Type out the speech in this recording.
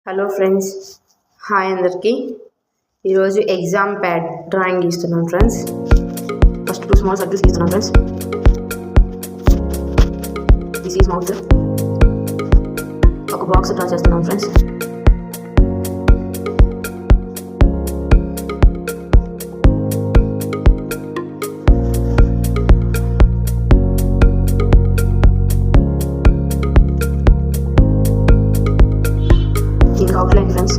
Hello friends, hi అందరికీ. ఈరోజు exam pad drawing గీస్తున్నాను ఫ్రెండ్స్. ఫస్ట్ 2 స్మాల్ సర్కిల్స్ గీస్తున్నాను ఫ్రెండ్స్. This is mouth. ఒక బాక్స్ డ్రా చేస్తున్నాను ఫ్రెండ్స్. దీనికి అవుట్లైన్ ఫ్రెండ్స్.